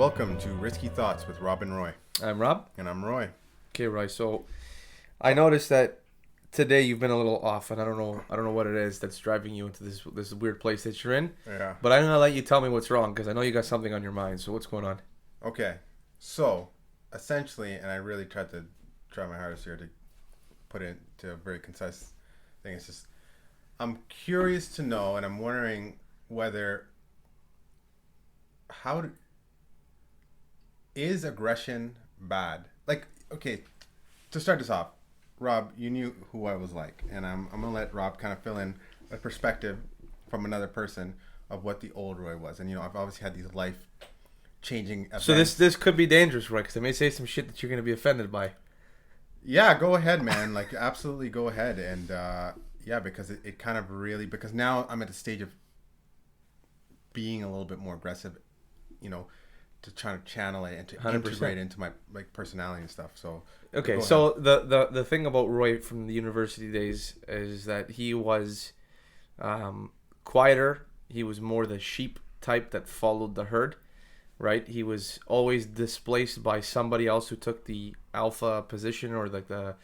Welcome to Risky Thoughts with Rob and Roy. I'm Rob. And I'm Roy. Okay, Roy. So I noticed that today you've been a little off, and I don't know what it is that's driving you into this weird place that you're in. Yeah. But I'm gonna let you tell me what's wrong because I know you got something on your mind. So what's going on? Okay. So, essentially, and I really try my hardest here to put it into a very concise thing. It's just, I'm curious to know, and I'm wondering whether, is aggression bad? Like, okay, to start this off, Rob, you knew who I was like, and I'm gonna let Rob kind of fill in a perspective from another person of what the old Roy was. And I've obviously had these life-changing events. So this could be dangerous, Roy, because I may say some shit that you're gonna be offended by. Yeah, go ahead, man. Like, absolutely go ahead. And yeah, because it kind of really, because now I'm at the stage of being a little bit more aggressive, to try to channel it and to 100%. integrate into my personality and stuff. So okay, so the thing about Roy from the university days is that he was quieter. He was more the sheep type that followed the herd, right? He was always displaced by somebody else who took the alpha position or like the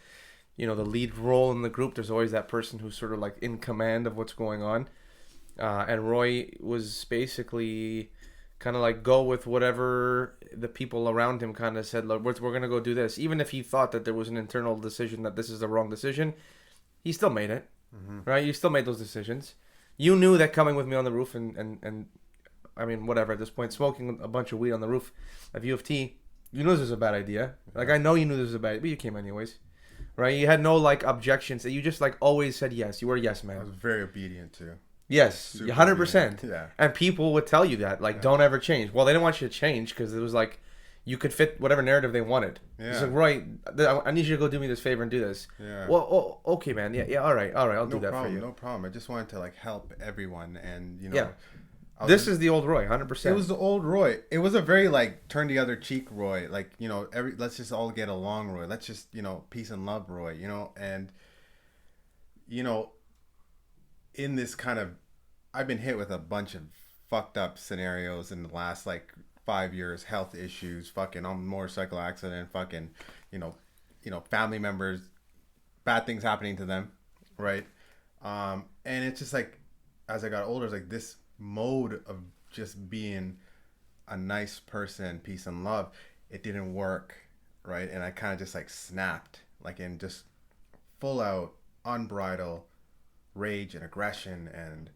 lead role in the group. There's always that person who's sort of like in command of what's going on. And Roy was basically kind of like go with whatever the people around him kind of said. Look, we're going to go do this. Even if he thought that there was an internal decision that this is the wrong decision, he still made it, right? You still made those decisions. You knew that coming with me on the roof and I mean, whatever, at this point, smoking a bunch of weed on the roof of U of T, you knew this was a bad idea. Like, I know you knew this was a bad idea, but you came anyways, right? You had no, like, objections. You just, like, always said yes. You were a yes man. I was very obedient, too. Yes, Super 100%. Yeah. And people would tell you that, like, don't ever change. Well, they didn't want you to change because it was like you could fit whatever narrative they wanted. Yeah. It's like, Roy, I need you to go do me this favor and do this. Yeah. Well, okay, man. Yeah, all right, I'll do that for you. No problem. I just wanted to, like, help everyone and, Yeah. This is the old Roy, 100%. It was the old Roy. It was a very, like, turn the other cheek Roy. Like, let's just all get along Roy. Let's just, peace and love Roy, and, in this kind of, I've been hit with a bunch of fucked up scenarios in the last, like, 5 years, health issues, fucking motorcycle accident, fucking, family members, bad things happening to them, right? And it's just like, as I got older, it's like this mode of just being a nice person, peace and love, it didn't work, right? And I kind of just like snapped, like in just full out, unbridled rage and aggression, and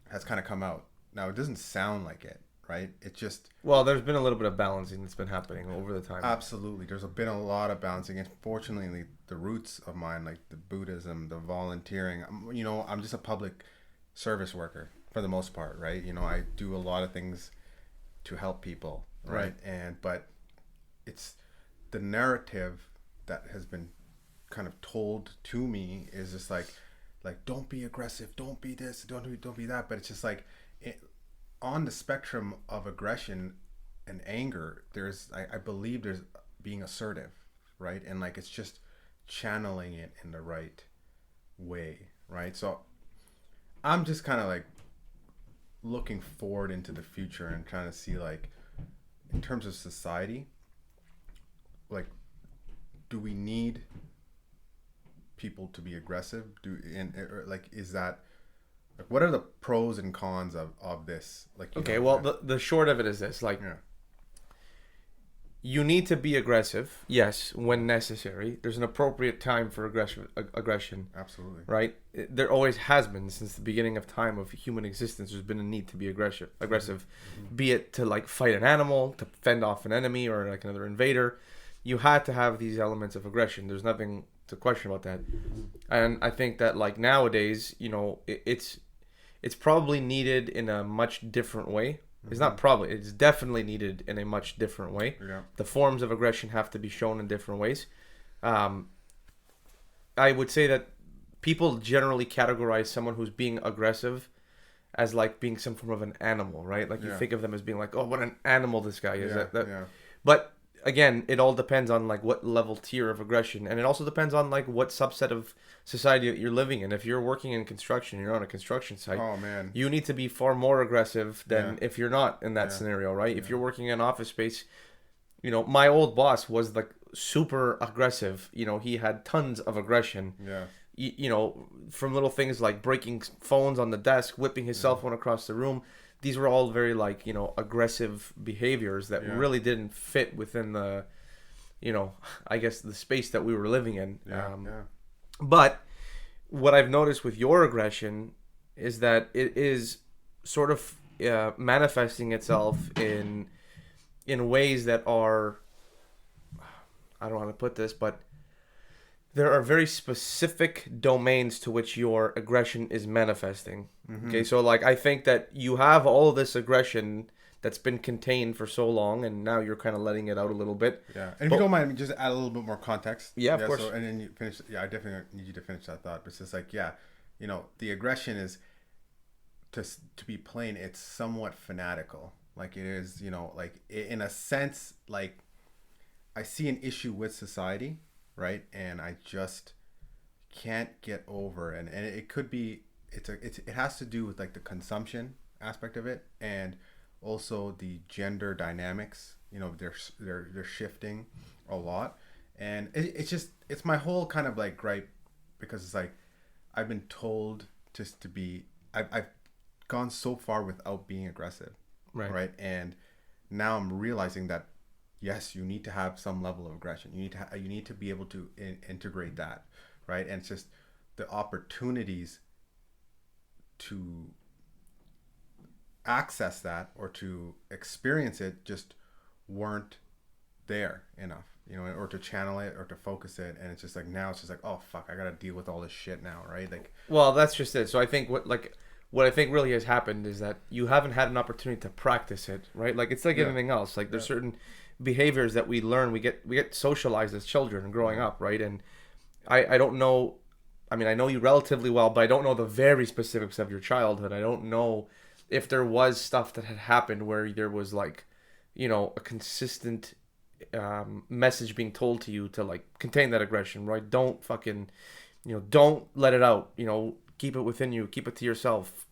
has kind of come out. Now, it doesn't sound like it, right? It just... Well, there's been a little bit of balancing that's been happening over the time. Absolutely. There's been a lot of balancing. And fortunately, the roots of mine, like the Buddhism, the volunteering, I'm just a public service worker for the most part, right? I do a lot of things to help people, right? But it's the narrative that has been kind of told to me is just like don't be aggressive, don't be this, don't be that. But it's just like on the spectrum of aggression and anger, I believe there's being assertive, right? And like it's just channeling it in the right way, right? So I'm just kind of like looking forward into the future and trying to see, like, in terms of society, like, do we need people to be aggressive? Is that, like, what are the pros and cons of this? Like, okay, well, the short of it is this, like, you need to be aggressive, yes, when necessary. There's an appropriate time for aggression. Absolutely. Right? There always has been since the beginning of time of human existence. There's been a need to be aggressive, be it to like fight an animal, to fend off an enemy or like another invader. You had to have these elements of aggression. There's nothing to question about that. And I think that like nowadays, it's probably needed in a much different way. It's not probably, it's definitely needed in a much different way. Yeah. The forms of aggression have to be shown in different ways. I would say that people generally categorize someone who's being aggressive as like being some form of an animal, right? Like you think of them as being like, oh, what an animal this guy is. Yeah. But again, it all depends on like what level tier of aggression, and it also depends on like what subset of society that you're living in. If you're working in construction, you're on a construction site, Oh man. you need to be far more aggressive than Yeah. if you're not in that Yeah. scenario, right? If Yeah. you're working in an office space, my old boss was like super aggressive. He had tons of aggression. Yeah. From little things like breaking phones on the desk, whipping his cell phone across the room. These were all very like, aggressive behaviors that Yeah. really didn't fit within the, I guess the space that we were living in. Yeah. Yeah. But what I've noticed with your aggression is that it is sort of manifesting itself in ways that are, I don't want to put this, but there are very specific domains to which your aggression is manifesting. Mm-hmm. Okay, so like I think that you have all of this aggression that's been contained for so long, and now you're kind of letting it out a little bit. Yeah, and if you don't mind, just add a little bit more context. Yeah, of course. So, and then you finish. Yeah, I definitely need you to finish that thought. But it's just like, yeah, the aggression is, to be plain, it's somewhat fanatical. Like it is, like in a sense, like I see an issue with society, right, and I just can't get over, and it could be, it has to do with like the consumption aspect of it, and also the gender dynamics. They're shifting a lot, and it's my whole kind of like gripe, because it's like I've been told just to be, I've gone so far without being aggressive, right, and now I'm realizing that yes, you need to have some level of aggression. You need to be able to integrate that, right, and it's just the opportunities to access that or to experience it just weren't there enough, or to channel it or to focus it. And it's just like, now it's just like, oh fuck, I gotta deal with all this shit now, right? Like, well, that's just it. So I think what I think really has happened is that you haven't had an opportunity to practice it, right? Like it's like anything else. Like there's certain behaviors that we learn, we get socialized as children growing up, right? And I don't know, I mean, I know you relatively well, but I don't know the very specifics of your childhood. I don't know if there was stuff that had happened where there was like, a consistent message being told to you to like contain that aggression, right? Don't fucking, don't let it out, keep it within you, keep it to yourself,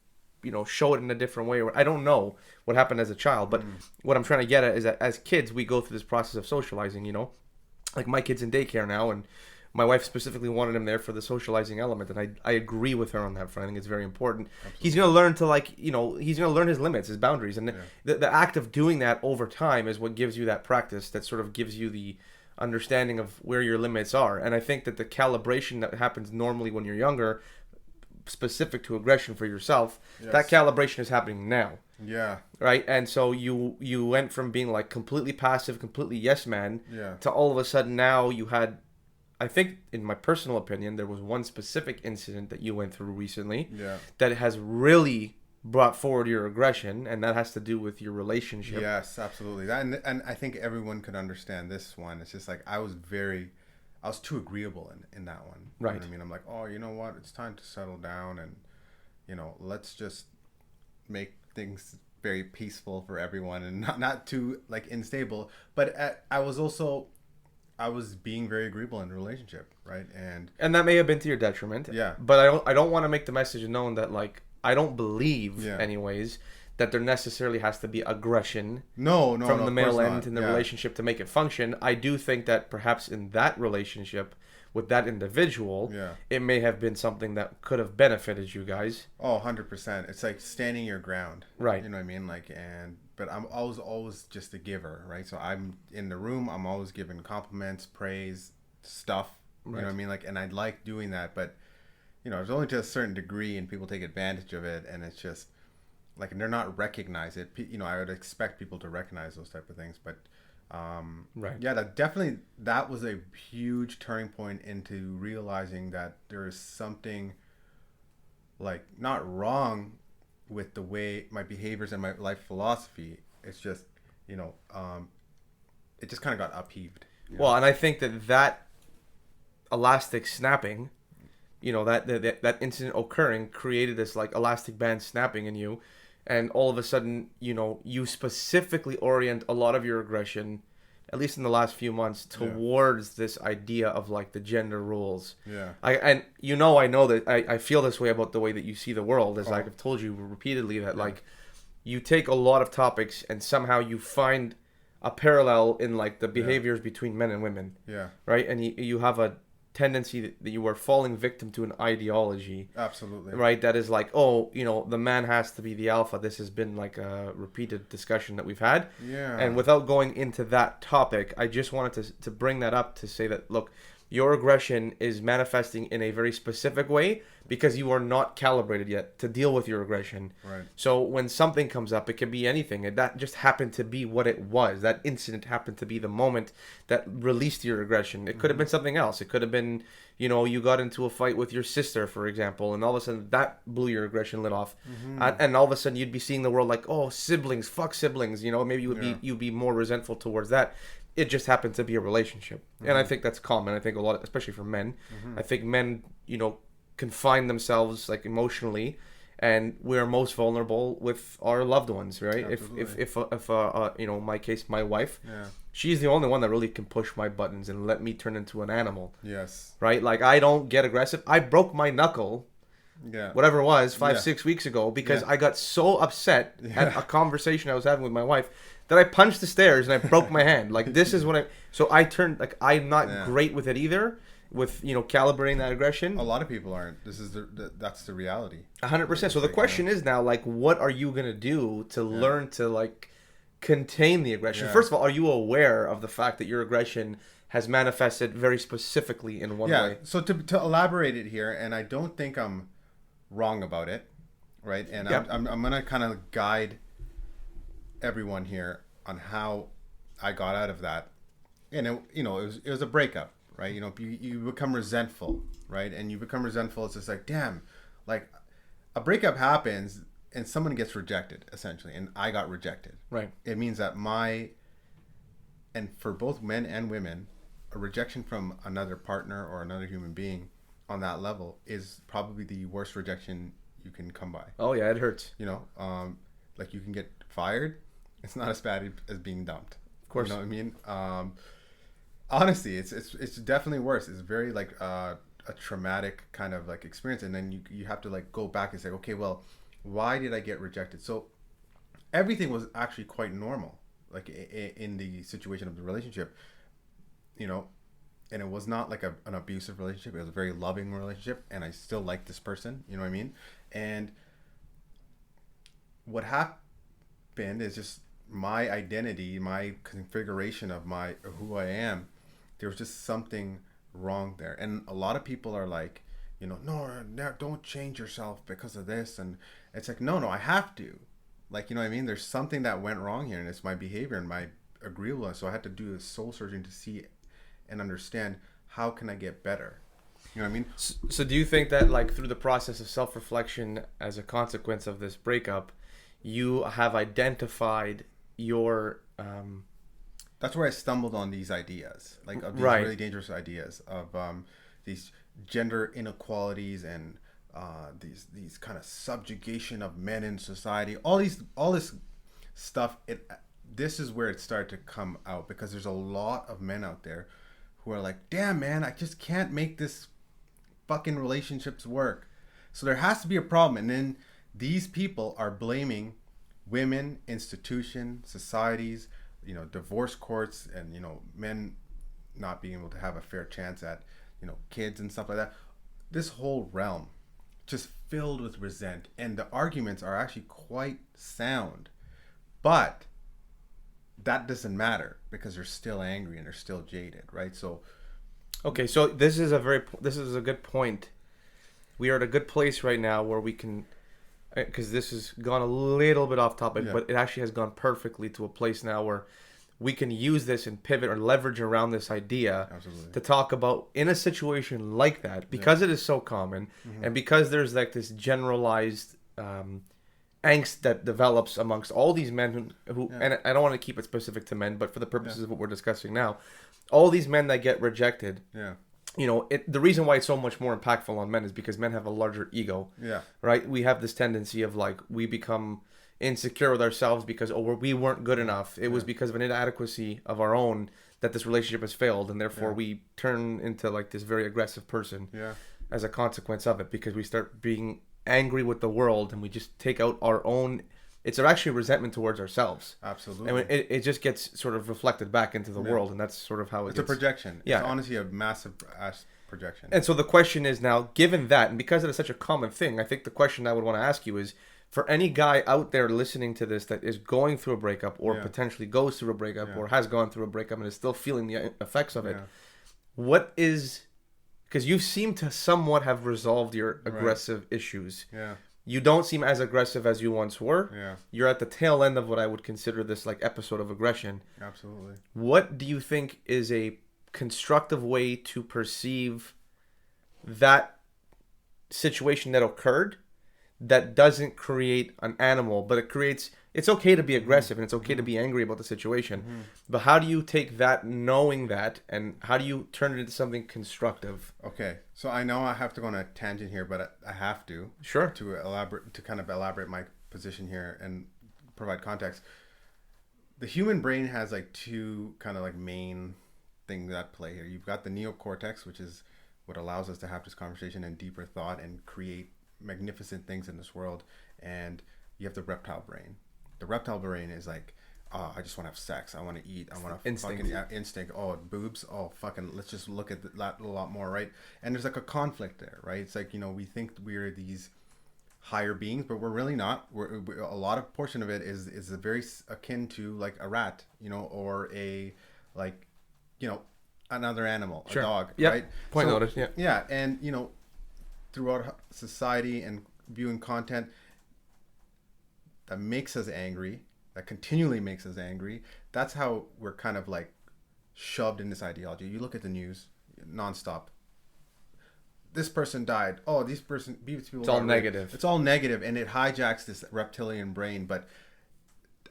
show it in a different way. I don't know what happened as a child, but what I'm trying to get at is that as kids, we go through this process of socializing, like my kid's in daycare now, and my wife specifically wanted him there for the socializing element, and I agree with her on that front. I think it's very important. Absolutely. He's going to learn to he's going to learn his limits, his boundaries, and the act of doing that over time is what gives you that practice, that sort of gives you the understanding of where your limits are. And I think that the calibration that happens normally when you're younger, specific to aggression for yourself, that calibration is happening now. Yeah. Right? And so you went from being like completely passive, completely yes man, to all of a sudden now you had, I think, in my personal opinion, there was one specific incident that you went through recently that has really brought forward your aggression, and that has to do with your relationship. Yes, absolutely. And I think everyone could understand this one. It's just like I was too agreeable in that one. Right. You know what I mean? I'm like, oh, you know what? It's time to settle down, and let's just make things very peaceful for everyone, and not too like unstable. But I was being very agreeable in the relationship, right? And that may have been to your detriment. Yeah. But I don't want to make the message known that like I don't believe anyways that there necessarily has to be aggression from the male end in the relationship to make it function. I do think that perhaps in that relationship with that individual, it may have been something that could have benefited you guys. Oh, 100%. It's like standing your ground. Right. You know what I mean? But I'm always just a giver, right? So I'm in the room, I'm always giving compliments, praise, stuff. You know what I mean? And I like doing that, but it's only to a certain degree, and people take advantage of it, and it's just like, and they're not recognize it. I would expect people to recognize those type of things, but yeah, that was a huge turning point into realizing that there is something like not wrong with the way my behaviors and my life philosophy. It's just it just kind of got upheaved. Well, and I think that elastic snapping, that incident occurring created this like elastic band snapping in you, and all of a sudden you specifically orient a lot of your aggression at least in the last few months, towards this idea of like the gender roles. Yeah. I know that I feel this way about the way that you see the world, as like I've told you repeatedly that like you take a lot of topics and somehow you find a parallel in like the behaviors between men and women. Yeah. Right? And you have a tendency that you are falling victim to an ideology. Absolutely. Right? That is like, oh, the man has to be the alpha. This has been like a repeated discussion that we've had. Yeah. And without going into that topic, I just wanted to bring that up to say that, look, your aggression is manifesting in a very specific way because you are not calibrated yet to deal with your aggression. Right. So when something comes up, it can be anything. And that just happened to be what it was. That incident happened to be the moment that released your aggression. It could have been something else. It could have been, you got into a fight with your sister, for example, and all of a sudden that blew your aggression lid off. And all of a sudden you'd be seeing the world like, oh, siblings, fuck siblings. Maybe you'd be more resentful towards that. It just happened to be a relationship. And I think that's common. I think a lot, especially for men. I think men, confine themselves like emotionally, and we're most vulnerable with our loved ones, right? Absolutely. If my case, my wife, she's the only one that really can push my buttons and let me turn into an animal. Yes. Right? Like, I don't get aggressive. I broke my knuckle, whatever it was, 6 weeks ago, because I got so upset at a conversation I was having with my wife that I punched the stairs and I broke my hand. Like, this is what so I turned, like, I'm not great with it either, with, calibrating that aggression. A lot of people aren't. That's the reality. 100%. So the question is now, like, what are you going to do to learn to, like, contain the aggression? First of all, are you aware of the fact that your aggression has manifested very specifically in one way? So to elaborate it here, and I don't think I'm wrong about it, right? And I'm going to kind of guide everyone here on how I got out of that. And it was a breakup, right? You become resentful, right? And you become resentful. It's just like, damn, like a breakup happens and someone gets rejected, essentially, and I got rejected. Right. It means that and for both men and women, a rejection from another partner or another human being on that level is probably the worst rejection you can come by. Oh yeah, it hurts. Like you can get fired. It's not as bad as being dumped. Of course. You know what I mean? Honestly, it's definitely worse. It's very like a traumatic kind of like experience, and then you have to like go back and say, okay, well, why did I get rejected? So everything was actually quite normal, like in the situation of the relationship, and it was not like an abusive relationship. It was a very loving relationship, and I still like this person. You know what I mean? And what happened is just my identity, my configuration of who I am. There was just something wrong there, and a lot of people are like, no, don't change yourself because of this, and it's like, no, I have to, like, you know what I mean? There's something that went wrong here, and it's my behavior and my agreeableness. So I had to do this soul searching to see and understand how can I get better. You know what I mean? So do you think that like through the process of self-reflection as a consequence of this breakup, you have identified your that's where I stumbled on these ideas, like of these really dangerous ideas of these gender inequalities and these kind of subjugation of men in society, all this stuff. This is where it started to come out, because there's a lot of men out there who are like, damn man, I just can't make this fucking relationships work. So there has to be a problem, and then these people are blaming women, institution, societies, divorce courts, and men not being able to have a fair chance at kids and stuff like that. This whole realm just filled with resent, and the arguments are actually quite sound, but that doesn't matter because they're still angry and they're still jaded, right? So okay, so this is a good point. We are at a good place right now where we can, because this has gone a little bit off topic, but it actually has gone perfectly to a place now where we can use this and pivot or leverage around this idea to talk about in a situation like that, because it is so common, and because there's like this generalized angst that develops amongst all these men who and I don't want to keep it specific to men, but for the purposes of what we're discussing now, all these men that get rejected, the reason why it's so much more impactful on men is because men have a larger ego. Right? We have this tendency of like, we become, insecure with ourselves because we weren't good enough. It was because of an inadequacy of our own that this relationship has failed, and therefore we turn into like this very aggressive person as a consequence of it, because we start being angry with the world and we just take out our own. It's actually resentment towards ourselves. Absolutely. And it just gets sort of reflected back into the world, and that's sort of how it's a projection. Yeah. It's honestly a massive projection. And so the question is now, given that, and because it is such a common thing, I think the question I would want to ask you is, for any guy out there listening to this that is going through a breakup or potentially goes through a breakup or has gone through a breakup and is still feeling the effects of it, what is... Because you seem to somewhat have resolved your aggressive issues. Yeah. You don't seem as aggressive as you once were. Yeah. You're at the tail end of what I would consider this like episode of aggression. Absolutely. What do you think is a constructive way to perceive that situation that occurred that doesn't create an animal, but it creates... It's okay to be aggressive and it's okay to be angry about the situation. But how do you take that, knowing that, and how do you turn it into something constructive? Okay. So I know I have to go on a tangent here, but I have to. Sure. To kind of elaborate my position here and provide context. The human brain has like two kind of like main things at play here. You've got the neocortex, which is what allows us to have this conversation and deeper thought and create magnificent things in this world. And you have the reptile brain. The reptile brain is like, oh, I just want to have sex. I want to eat. I want to instinct. Fucking instinct. Oh, boobs. Oh, fucking. Let's just look at that a lot more, right? And there's like a conflict there, right? It's like, we think we're these higher beings, but we're really not. We're a lot of portion of it is very akin to like a rat, or a like, another animal, a dog, right? Point noted. Yeah. Yeah, and throughout society and viewing content that makes us angry, that continually makes us angry, that's how we're kind of like shoved in this ideology. You look at the news nonstop. This person died. Oh, these people. It's all negative. It's all negative, and it hijacks this reptilian brain. But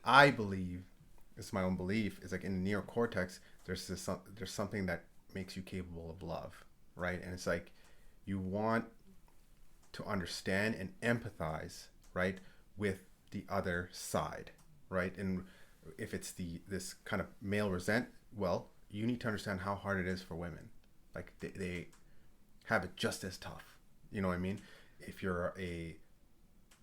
I believe, it's my own belief, is like in the neocortex, there's something that makes you capable of love, right? And it's like you want to understand and empathize, right, with the other side, right? And if it's this kind of male resent, well, you need to understand how hard it is for women. Like they have it just as tough. You know what I mean? If you're we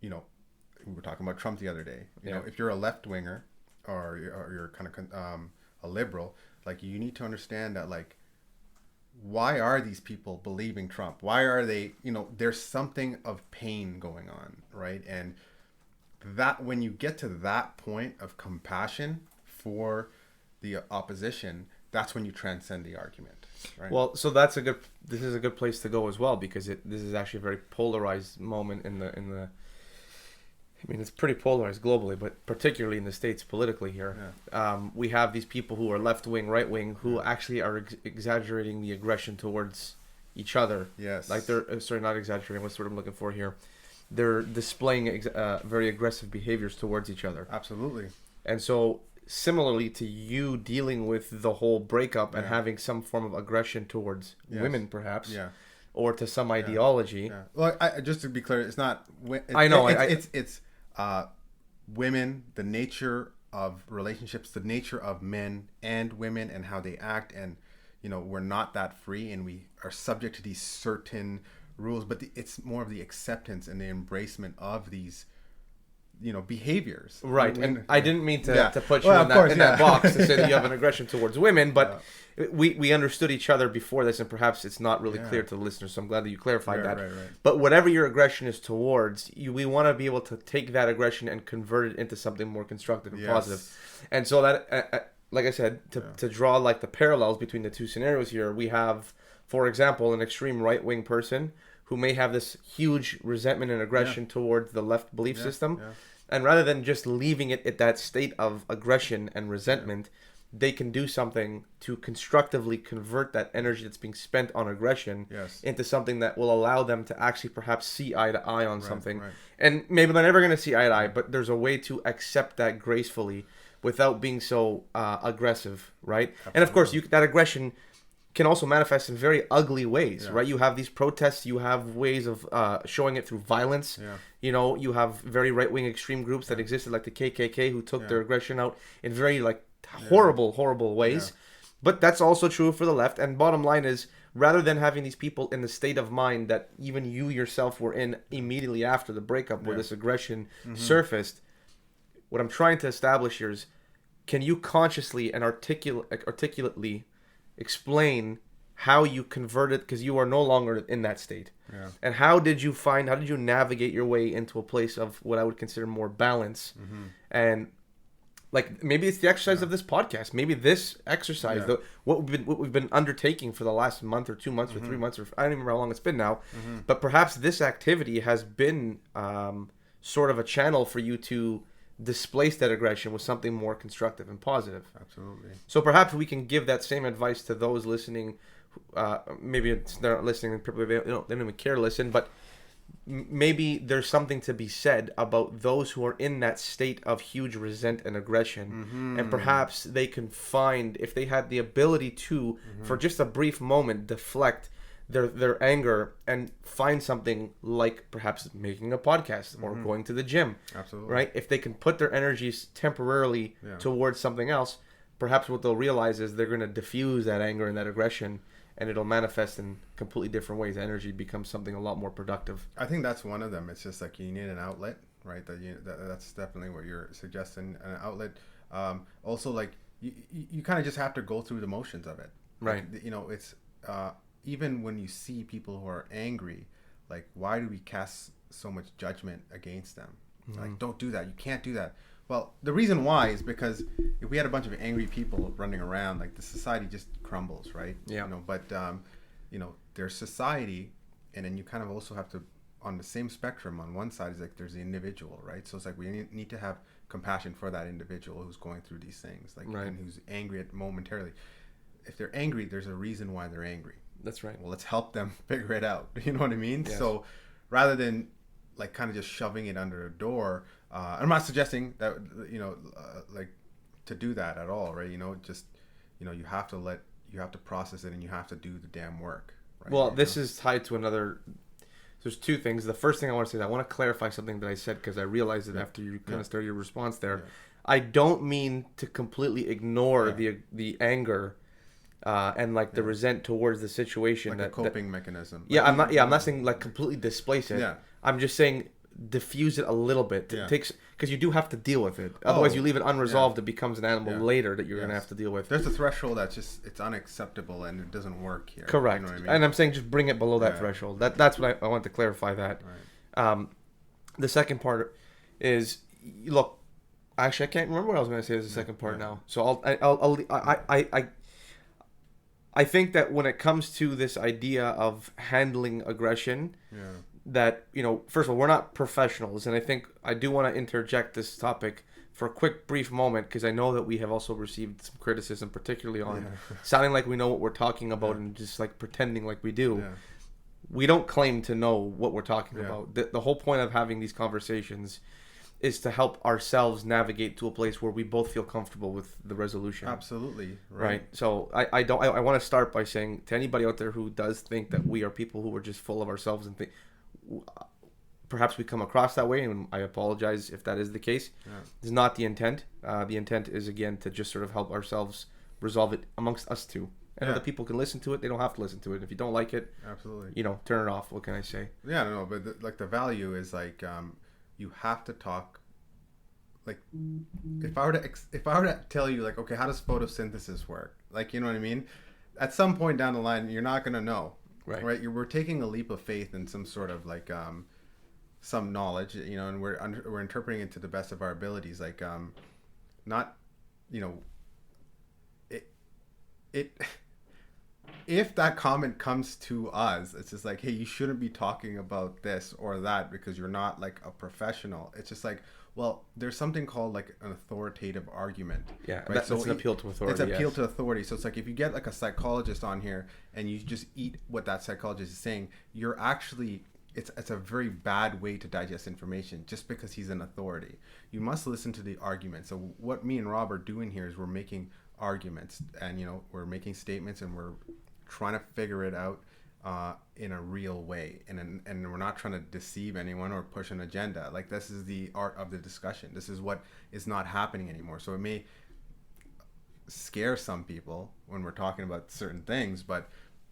were talking about Trump the other day. You know, if you're a left winger or you're kind of a liberal, like you need to understand that, like, why are these people believing Trump? Why are they? There's something of pain going on, right? And that when you get to that point of compassion for the opposition, that's when you transcend the argument, right? Well, so this is a good place to go as well, because this is actually a very polarized moment in the I mean, it's pretty polarized globally, but particularly in the States politically here. Yeah. We have these people who are left wing, right wing, who actually are exaggerating the aggression towards each other. Yes. Like they're sorry, not exaggerating. What's the word I'm looking for here? They're displaying very aggressive behaviors towards each other. Absolutely. And so, similarly to you dealing with the whole breakup and having some form of aggression towards women, perhaps, or to some ideology. Yeah. Well, just to be clear, it's not. I know. It's women, the nature of relationships, the nature of men and women, and how they act, and we're not that free, and we are subject to these certain rules, but it's more of the acceptance and the embracement of these behaviors, right? And I didn't mean to put you in that box to say that you have an aggression towards women, but we understood each other before this, and perhaps it's not really clear to the listeners, so I'm glad that you clarified that. Right. But whatever your aggression is towards, we want to be able to take that aggression and convert it into something more constructive and positive. And so that, like I said, to draw like the parallels between the two scenarios here, we have, for example, an extreme right-wing person who may have this huge resentment and aggression towards the left belief system. Yeah. And rather than just leaving it at that state of aggression and resentment, they can do something to constructively convert that energy that's being spent on aggression into something that will allow them to actually perhaps see eye to eye on something. Right. And maybe they're never going to see eye to eye, but there's a way to accept that gracefully without being so aggressive, right? Absolutely. And of course, that aggression can also manifest in very ugly ways, Yeah. right? You have these protests, you have ways of showing it through violence. Yeah. You know, you have very right-wing extreme groups that existed, like the KKK, who took their aggression out in very like horrible ways. But that's also true for the left. And bottom line is, rather than having these people in the state of mind that even you yourself were in immediately after the breakup, where this aggression surfaced, what I'm trying to establish here is, can you consciously and articulately explain how you converted, because you are no longer in that state, and how did you navigate your way into a place of what I would consider more balance, and like maybe it's the exercise of this podcast, maybe this exercise, what we've been undertaking for the last month or 2 months or 3 months, or I don't even remember how long it's been now, but perhaps this activity has been sort of a channel for you to displace that aggression with something more constructive and positive. Absolutely. So perhaps we can give that same advice to those listening. Maybe they're not listening, and probably they don't even care to listen, but maybe there's something to be said about those who are in that state of huge resent and aggression, and perhaps they can find, if they had the ability to, for just a brief moment, deflect their anger and find something like perhaps making a podcast or going to the gym. Absolutely. Right? If they can put their energies temporarily towards something else, perhaps what they'll realize is they're going to diffuse that anger and that aggression, and it'll manifest in completely different ways. Energy becomes something a lot more productive. I think that's one of them. It's just like you need an outlet, right? That's definitely what you're suggesting, an outlet. Also, like you kind of just have to go through the motions of it. Right. Like, you know, it's even when you see people who are angry, like, why do we cast so much judgment against them? Like, don't do that. You can't do that. Well, the reason why is because if we had a bunch of angry people running around, like, the society just crumbles, right? Yeah. You know, but you know, there's society, and then you kind of also have to, on the same spectrum, on one side is like there's the individual, right? So it's like we need to have compassion for that individual who's going through these things, like, and who's angry momentarily. If they're angry, there's a reason why they're angry. That's right. Well, let's help them figure it out. You know what I mean? Yes. So rather than like kind of just shoving it under a door, I'm not suggesting that, you know, like to do that at all, right? You know, just, you know, you have to process it, and you have to do the damn work. Right? Well, this is tied to another. There's two things. The first thing I want to say is I want to clarify something that I said, because I realized it after you kind of started your response there. I don't mean to completely ignore the anger and like the resent towards the situation, like a coping mechanism. I'm not saying like completely displace it. I'm just saying diffuse it a little bit. It takes, because you do have to deal with it. Otherwise, you leave it unresolved. It becomes an animal later that you're going to have to deal with. There's a threshold that's just, it's unacceptable, and it doesn't work here. Correct. You know what I mean? And I'm saying just bring it below that threshold. That's what I want to clarify that. Right. The second part is, look, actually I can't remember what I was going to say as the second part now. So I think that when it comes to this idea of handling aggression, that, you know, first of all, we're not professionals, and I think I do want to interject this topic for a quick, brief moment, because I know that we have also received some criticism, particularly on sounding like we know what we're talking about and just like pretending like we do. We don't claim to know what we're talking about. The whole point of having these conversations is to help ourselves navigate to a place where we both feel comfortable with the resolution. Absolutely. Right. So I want to start by saying to anybody out there who does think that we are people who are just full of ourselves and think, perhaps we come across that way, and I apologize if that is the case. It's not the intent. The intent is, again, to just sort of help ourselves resolve it amongst us two. And other people can listen to it. They don't have to listen to it. If you don't like it, absolutely, you know, turn it off. What can I say? Yeah, no, but like the value is like, you have to talk. Like, if I were to tell you, like, okay, how does photosynthesis work? Like, you know what I mean? At some point down the line, you're not gonna know, right? We're taking a leap of faith in some sort of like some knowledge, you know, and we're interpreting it to the best of our abilities. Like, not, you know, it. If that comment comes to us, it's just like, hey, you shouldn't be talking about this or that because you're not like a professional. It's just like, well, there's something called like an authoritative argument. Yeah, right? That's an appeal to authority. It's appeal to authority. So it's like, if you get like a psychologist on here and you just eat what that psychologist is saying, you're actually, it's a very bad way to digest information just because he's an authority. You must listen to the argument. So what me and Rob are doing here is we're making arguments, and, you know, we're making statements, and we're trying to figure it out in a real way, and we're not trying to deceive anyone or push an agenda. Like, this is the art of the discussion. This is what is not happening anymore. So it may scare some people when we're talking about certain things, but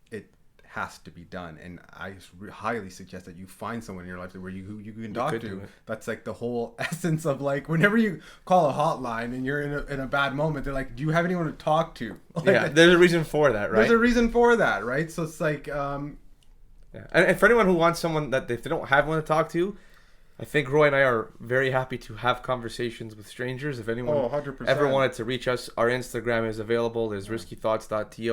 it has to be done. And I highly suggest that you find someone in your life where you can talk to. That's like the whole essence of, like, whenever you call a hotline and you're in a bad moment, they're like, do you have anyone to talk to? Like, yeah, there's a reason for that, right? There's a reason for that, right? So it's like yeah. And for anyone who wants someone that if they don't have one to talk to, I think Roy and I are very happy to have conversations with strangers. If anyone 100%. ever wanted to reach us, our Instagram is available. There's riskythoughts.to.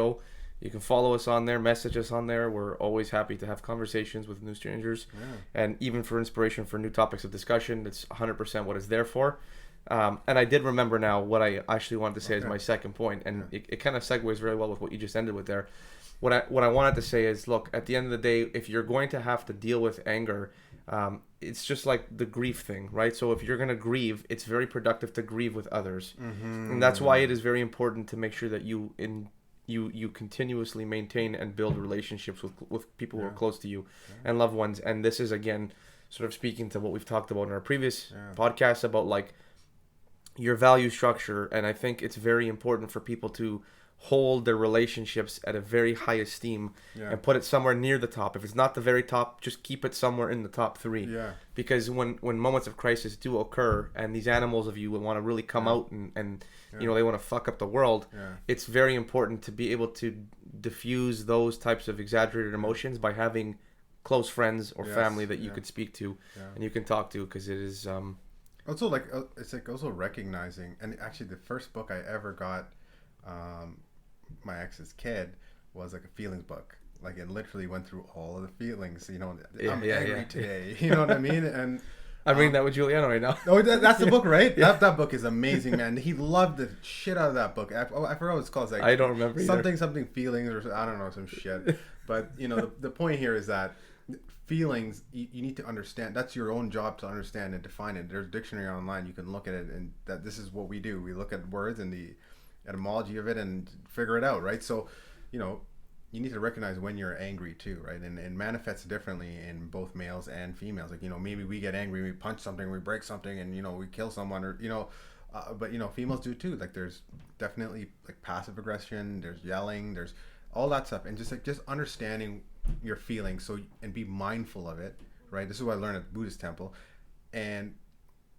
You can follow us on there, message us on there. We're always happy to have conversations with new strangers. Yeah. And even for inspiration for new topics of discussion, that's 100% what it's there for. And I did remember now what I actually wanted to say as my second point, and it kind of segues very well with what you just ended with there. What I wanted to say is, look, at the end of the day, if you're going to have to deal with anger, it's just like the grief thing, right? So if you're going to grieve, it's very productive to grieve with others. Mm-hmm. And that's why it is very important to make sure that you continuously maintain and build relationships with people who are close to you and loved ones. And this is, again, sort of speaking to what we've talked about in our previous podcast about, like, your value structure. And I think it's very important for people to hold their relationships at a very high esteem and put it somewhere near the top. If it's not the very top, just keep it somewhere in the top 3. Yeah. Because when moments of crisis do occur and these animals of you want to really come out and you know, they want to fuck up the world, it's very important to be able to diffuse those types of exaggerated emotions by having close friends or family that you could speak to and you can talk to, because it is also like it's like also recognizing. And actually the first book I ever got my ex's kid was like a feelings book. Like, it literally went through all of the feelings, you know. I'm angry today, you know what I mean? And I'm reading that with Juliana right now. Oh, that's the book, right? That book is amazing, man. He loved the shit out of that book. I forgot what it's called. It's like, I don't remember either. Something feelings, or I don't know, some shit. But, you know, the point here is that feelings, you need to understand. That's your own job to understand and define it. There's a dictionary online. You can look at it, and that this is what we do. We look at words and the etymology of it and figure it out, right? So, you know, you need to recognize when you're angry too, right? And it manifests differently in both males and females. Like, you know, maybe we get angry, we punch something, we break something, and, you know, we kill someone, or, you know, but, you know, females do too. Like, there's definitely like passive aggression, there's yelling, there's all that stuff, and just understanding your feelings, so, and be mindful of it, right? This is what I learned at the Buddhist temple, and,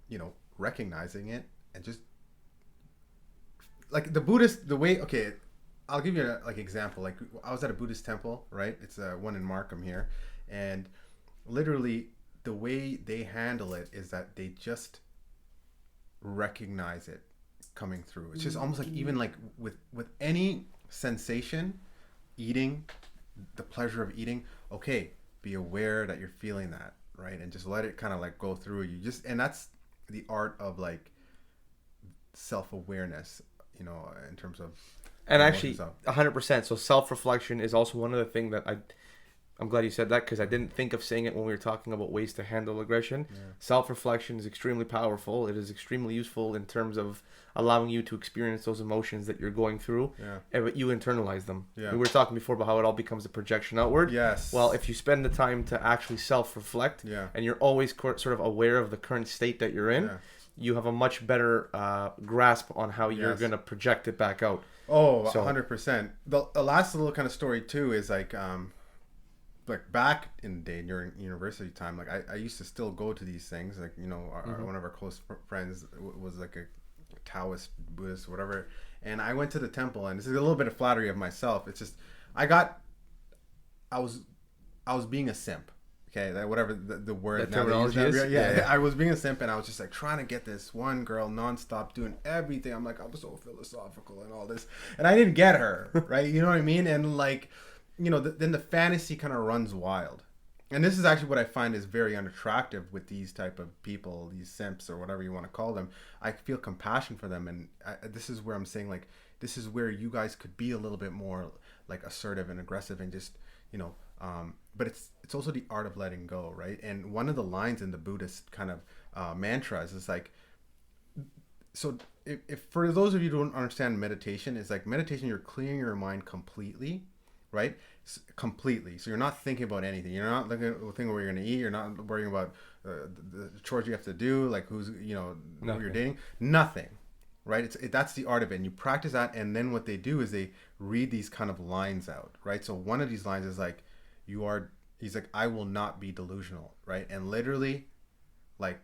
you know, recognizing it and just like the Buddhist, the way, okay, I'll give you a like example. Like, I was at a Buddhist temple, right? It's one in Markham here, and literally the way they handle it is that they just recognize it coming through. It's just almost like, even like with any sensation, eating, the pleasure of eating. Okay, be aware that you're feeling that, right? And just let it kind of like go through you. And that's the art of like self-awareness, you know, in terms of. And actually, 100%. So self-reflection is also one of the things that I'm glad you said that, because I didn't think of saying it when we were talking about ways to handle aggression. Yeah. Self-reflection is extremely powerful. It is extremely useful in terms of allowing you to experience those emotions that you're going through, but you internalize them. Yeah. We were talking before about how it all becomes a projection outward. Yes. Well, if you spend the time to actually self-reflect, and you're always sort of aware of the current state that you're in, you have a much better grasp on how you're going to project it back out. Oh, 100%. The last little kind of story too is like back in the day during university time, like I used to still go to these things. Like, you know, one of our close friends was like a Taoist, Buddhist, whatever. And I went to the temple, and this is a little bit of flattery of myself. It's just, I was being a simp. Okay, that whatever the word. That terminology is. Yeah, I was being a simp, and I was just like trying to get this one girl nonstop, doing everything. I'm like, I'm so philosophical and all this, and I didn't get her, right? You know what I mean? And like, you know, then the fantasy kind of runs wild. And this is actually what I find is very unattractive with these type of people, these simps or whatever you want to call them. I feel compassion for them, and this is where I'm saying, like, this is where you guys could be a little bit more like assertive and aggressive, and just, you know. But it's also the art of letting go, right? And one of the lines in the Buddhist kind of mantras is like, so if for those of you who don't understand meditation, it's like meditation, you're clearing your mind completely, right? Completely. So you're not thinking about anything. You're not thinking where you're going to eat. You're not worrying about the chores you have to do, like who's, you know, who you're dating. Nothing, right? That's the art of it. And you practice that. And then what they do is they read these kind of lines out, right? So one of these lines is like, he's like, I will not be delusional, right? And literally, like,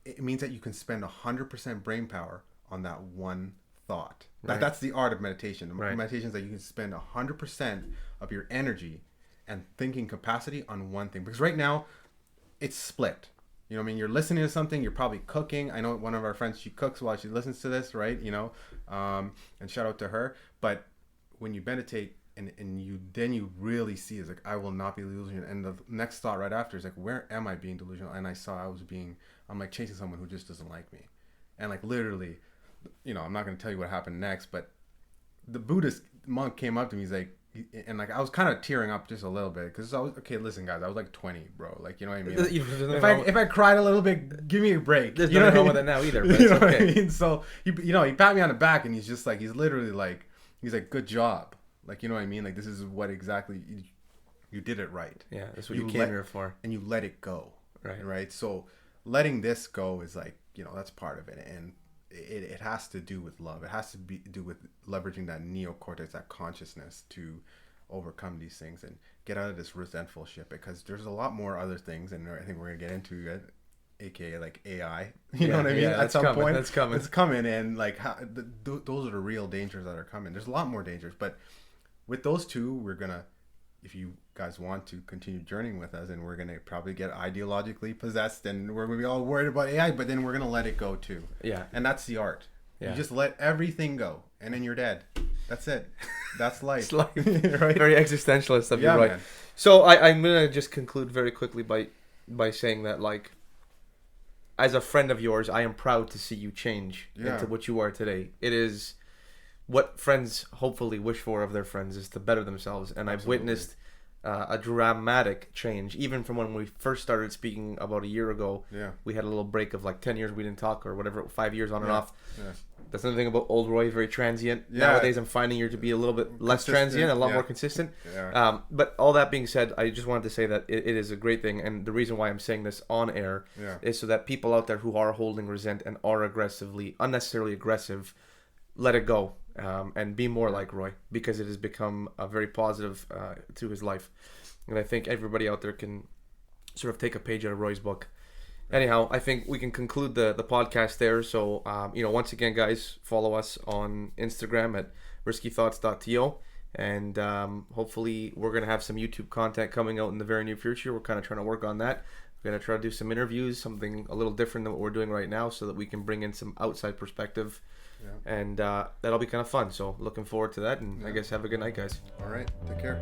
it means that you can spend 100% brain power on that one thought. Right. That's the art of meditation. Right. Meditation is that you can spend 100% of your energy and thinking capacity on one thing. Because right now, it's split. You know what I mean? You're listening to something, you're probably cooking. I know one of our friends, she cooks while she listens to this, right? You know, and shout out to her. But when you meditate and you really see, it's like, I will not be delusional. And the next thought right after is like, where am I being delusional? And I'm like chasing someone who just doesn't like me. And like literally, you know, I'm not going to tell you what happened next, but the Buddhist monk came up to me. He's like, and like I was kind of tearing up just a little bit because I was okay. Listen, guys, I was like 20, bro. Like, you know what I mean? Like, if I cried a little bit, give me a break. There's you know nothing wrong with it now either. But you it's know okay. what I mean? So he pat me on the back and he's just like, he's literally like, he's like, good job. Like, you know what I mean? Like, this is what exactly you did it right. Yeah, that's what you came here for. And you let it go. Right. Right. So letting this go is like, you know, that's part of it. And it has to do with love. It has to do with leveraging that neocortex, that consciousness to overcome these things and get out of this resentful shit, because there's a lot more other things, and I think we're gonna get into it, aka like AI. You know what I mean? Yeah, At some point, it's coming, and like those are the real dangers that are coming. There's a lot more dangers, but with those two, we're gonna, if you guys want to continue journeying with us, and we're gonna probably get ideologically possessed, and we're gonna be all worried about AI, but then we're gonna let it go too. Yeah, and that's the art. Yeah. You just let everything go, and then you're dead. That's it. That's life. It's life. Right? Very existentialist of you, right? Man. So I'm gonna just conclude very quickly by saying that, like, as a friend of yours, I am proud to see you change into what you are today. It is what friends hopefully wish for of their friends, is to better themselves, and I've witnessed a dramatic change, even from when we first started speaking about a year ago. Yeah, we had a little break of like 10 years we didn't talk, or whatever, 5 years on and off. Yeah. That's another thing about old Roy, very transient. Nowadays I'm finding you to be a little bit less transient, a lot more consistent. But all that being said, I just wanted to say that it is a great thing, and the reason why I'm saying this on air is so that people out there who are holding resent and are unnecessarily aggressive, let it go. And be more like Roy, because it has become a very positive to his life, and I think everybody out there can sort of take a page out of Roy's book. Anyhow, I think we can conclude the podcast there. So once again, guys, follow us on Instagram at riskythoughts.to, and hopefully we're gonna have some YouTube content coming out in the very near future. We're kind of trying to work on that. We're gonna try to do some interviews, something a little different than what we're doing right now, so that we can bring in some outside perspective. Yeah. And that'll be kind of fun. So looking forward to that. And I guess have a good night, guys. All right. Take care.